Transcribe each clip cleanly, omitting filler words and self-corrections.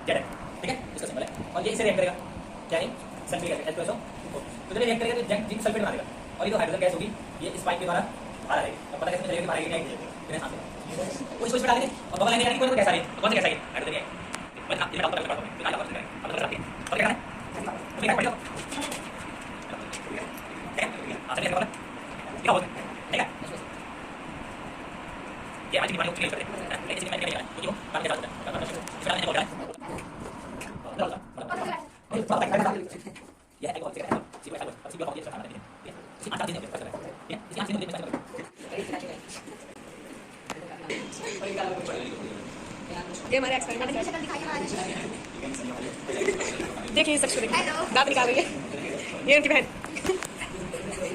Z ठीक है, इसका सिंबल है। और ये इसे रिएक्ट करेगा क्या है, सल्फ्यूरिक एसिड H2SO, तो जब रिएक्ट करेगा तो जिंक सल्फेट बना देगा और ये जो हाइड्रोजन गैस होगी ये इस पाइप के द्वारा बाहर आएगी। अब पता कैसे चलेगा कि बाहर आएगी नहीं बिना सांस वो इसको इसमें डालेंगे और बबल आएंगे यानी कोई गैस आ रही है, कौन सी गैस आएगी, हाइड्रोजन गैस। बस आप ये डालते हैं फिर आगे बढ़ते हैं, अब लगाते हैं और क्या करना है, तो क्या पड़ेगा आसान है, क्या होगा ठीक है। ये आज की बात क्लियर कर दें, लेकिन इसमें क्या है क्योंकि वो काम के साथ होता है, इसमें मैंने बोला है ये एक और चीज है सी वाई अब सी वाई ये सब ठीक है, इसी आटा दिन में कर रहा है ठीक है, इसी आटा दिन में कर रहा है। ये हमारे एक्सपेरिमेंट है, देखिए इस शख्स को देखिए दांत निकाल रही है, ये उनकी बहन,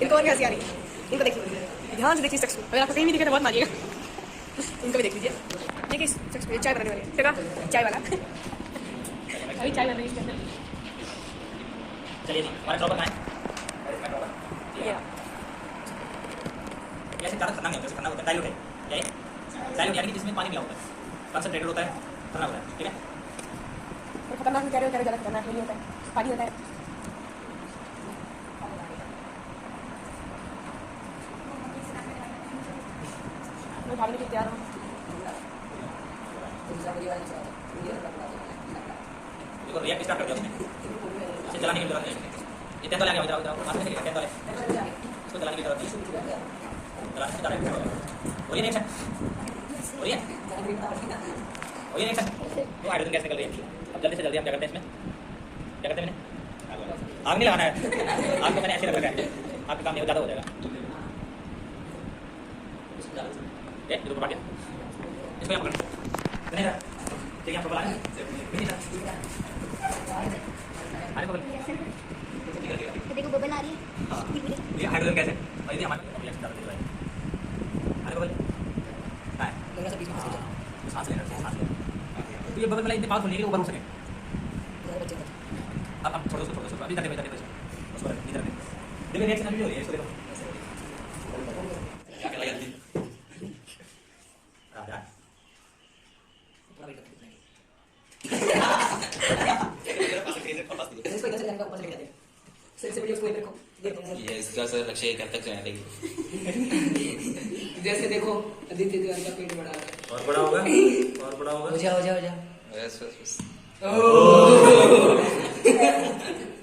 इनको और हंसी आ रही है, इनको देखिए ध्यान से देखिए शख्स को, अगर आपको कहीं भी दिखे तो बहुत मारिएगा, इनको भी देख लीजिए। देखिए इस शख्स को, चाय बनाने वाले है चाय वाला अभी चाय बन रही है। चलिए जी हमारा ड्रॉपर कहाँ है, ऐसे ज़्यादा खतरनाक नहीं होता, खतरनाक होता है डाइल्यूट है क्या है, डाइल्यूट यानी कि जिसमें पानी मिला होता है, कंसंट्रेटेड होता है, खतरनाक होता है ठीक है। तो खतरनाक कह रहे हो, ज़्यादा खतरनाक नहीं होता है, पानी होता है। मैं भागने के तैयार हूँ। देखो रिएक्ट स्टार्ट कर दिया उसने, इसे जलाने की जरूरत नहीं, ये तेंदुआ लगा इधर इधर मारने के लिए तेंदुआ है, इसको जलाने की जरूरत नहीं, जलाने से डायरेक्ट हो ये रिएक्शन हो ये रिएक्शन वो हाइड्रोजन गैस निकल रही है। अब जल्दी से जल्दी हम क्या करते हैं, इसमें क्या करते हैं, मैंने आग नहीं लगाना है, आग को मैंने ऐसे रख रखा है, आपका काम नहीं ज़्यादा हो जाएगा। ये तो पकड़ गया, इसको यहाँ पकड़ नहीं रहा ठीक है, आपको बुलाया अरे बबल देखो बबल आ रही है, ये हाइड्रोजन गैस है और ये हमारा रिएक्शन ज़्यादा चल रहा है। अरे बबल है दोनों से बीच में सांस लेना सांस लेना, तो ये बबल वाला इतने पावरफुल नहीं है कि ऊपर उठ सके। अब छोड़ो उसको अभी करने उसको इधर देखो रिएक्शन अभी हो रही है, इसको देखो क्या कर रहा है ये इसका सर लक्ष्य कब तक जाने देगी। जैसे देखो आदित्य तिवारी का पेट बड़ा है, और बड़ा होगा और बड़ा होगा, हो जा बस बस बस।